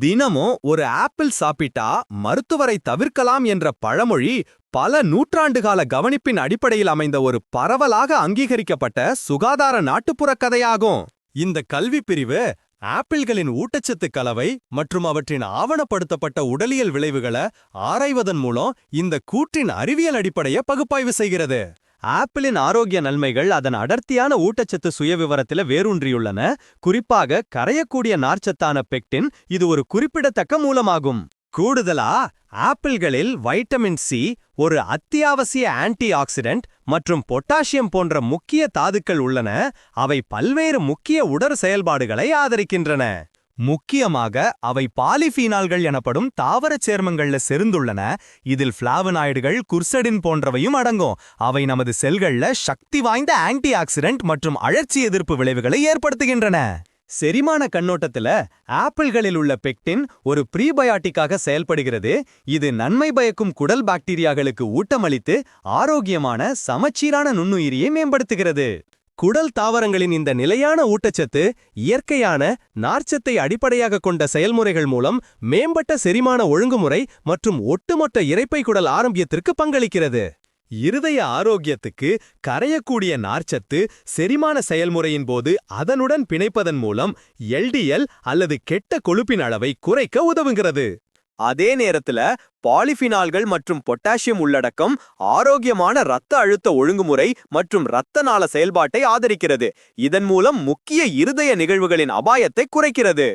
தினமும் ஒரு ஆப்பிள் சாப்பிட்டா மருத்துவரை தவிர்க்கலாம் என்ற பழமொழி பல நூற்றாண்டுகால கவனிப்பின் அடிப்படையில் அமைந்த ஒரு பரவலாக அங்கீகரிக்கப்பட்ட சுகாதார நாட்டுப்புற கதையாகும். இந்த கல்வி பிரிவு ஆப்பிள்களின் ஊட்டச்சத்து கலவை மற்றும் அவற்றின் ஆவணப்படுத்தப்பட்ட உடலியல் விளைவுகளை ஆராய்வதன் மூலம் இந்த கூற்றின் அறிவியல் அடிப்படையை பகுப்பாய்வு செய்கிறது. ஆப்பிளின் ஆரோக்கிய நன்மைகள் அதன் அடர்த்தியான ஊட்டச்சத்து சுயவிவரத்தில வேரூன்றியுள்ளன. குறிப்பாக கரையக்கூடிய நார்ச்சத்தான பெக்டின் இது ஒரு குறிப்பிடத்தக்க மூலமாகும். கூடுதலா ஆப்பிள்களில் வைட்டமின் சி, ஒரு அத்தியாவசிய ஆன்டி ஆக்சிடென்ட் மற்றும் பொட்டாசியம் போன்ற முக்கிய தாதுக்கள் உள்ளன. அவை பல்வேறு முக்கிய உடற் செயல்பாடுகளை ஆதரிக்கின்றன. முக்கியமாக அவை பாலிஃபீனால்கள் எனப்படும் தாவரச் சேர்மங்கள்ல செறிந்துள்ளன. இதில் ஃப்ளாவனாய்டுகள், குர்சடின் போன்றவையும் அடங்கும். அவை நமது செல்கள்ல சக்தி வாய்ந்த ஆன்டி ஆக்சிடென்ட் மற்றும் அழற்சி எதிர்ப்பு விளைவுகளை ஏற்படுத்துகின்றன. செரிமான கண்ணோட்டத்துல ஆப்பிள்களில் உள்ள பெக்டின் ஒரு ப்ரீபயாட்டிக்காக செயல்படுகிறது. இது நன்மை பயக்கும் குடல் பாக்டீரியாக்களுக்கு ஊட்டமளித்து ஆரோக்கியமான சமச்சீரான நுண்ணுயிரியை மேம்படுத்துகிறது. குடல் தாவரங்களின் இந்த நிலையான ஊட்டச்சத்து இயற்கையான நார்ச்சத்தை அடிப்படையாக கொண்ட செயல்முறைகள் மூலம் மேம்பட்ட செரிமான ஒழுங்குமுறை மற்றும் ஒட்டுமொத்த இரைப்பை குடல் ஆரோக்கியத்திற்கு பங்களிக்கிறது. இருதய ஆரோக்கியத்துக்கு கரையக்கூடிய நார்ச்சத்து செரிமான செயல்முறையின் போது அதனுடன் பிணைப்பதன் மூலம் எல்டிஎல் அல்லது கெட்ட கொழுப்பின் அளவை குறைக்க உதவுகிறது. அதே நேரத்துல பாலிஃபினால்கள் மற்றும் பொட்டாசியம் உள்ளடக்கம் ஆரோக்கியமான இரத்த அழுத்த ஒழுங்குமுறை மற்றும் இரத்த நாள செயல்பாட்டை ஆதரிக்கிறது. இதன் மூலம் முக்கிய இருதய நிகழ்வுகளின் அபாயத்தை குறைக்கிறது.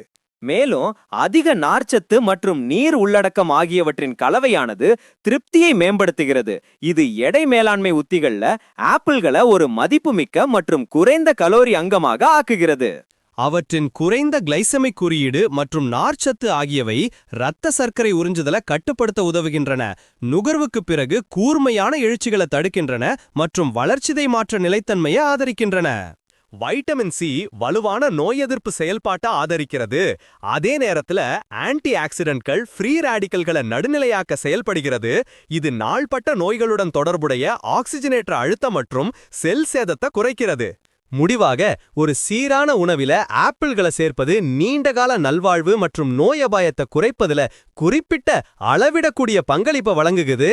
மேலும் அதிக நார்ச்சத்து மற்றும் நீர் உள்ளடக்கம் ஆகியவற்றின் கலவையானது திருப்தியை மேம்படுத்துகிறது. இது எடை மேலாண்மை உத்திகள்ல ஆப்பிள்களை ஒரு மதிப்புமிக்க மற்றும் குறைந்த கலோரி அங்கமாக ஆக்குகிறது. அவற்றின் குறைந்த கிளைசமிக் குறியீடு மற்றும் நார்ச்சத்து ஆகியவை இரத்த சர்க்கரை உறிஞ்சுதலை கட்டுப்படுத்த உதவுகின்றன. நுகர்வுக்கு பிறகு கூர்மையான எழுச்சிகளை தடுக்கின்றன மற்றும் வளர்ச்சிதை மாற்ற நிலைத்தன்மையை ஆதரிக்கின்றன. வைட்டமின் சி வலுவான நோய் எதிர்ப்பு செயல்பாட்டை ஆதரிக்கிறது. அதே நேரத்துல ஆன்டி ஆக்சிடென்ட்கள் ஃப்ரீ ரேடிக்கல்களை நடுநிலையாக்க செயல்படுகிறது. இது நாள்பட்ட நோய்களுடன் தொடர்புடைய ஆக்சிஜனேற்ற அழுத்தம் மற்றும் செல் சேதத்தை குறைக்கிறது. முடிவாக ஒரு சீரான உணவில ஆப்பிள்களை சேர்ப்பது நீண்டகால நல்வாழ்வு மற்றும் நோய் அபாயத்தை குறைப்பதில் குறிப்பிட்ட அளவிடக்கூடிய பங்களிப்பை வழங்குகிறது.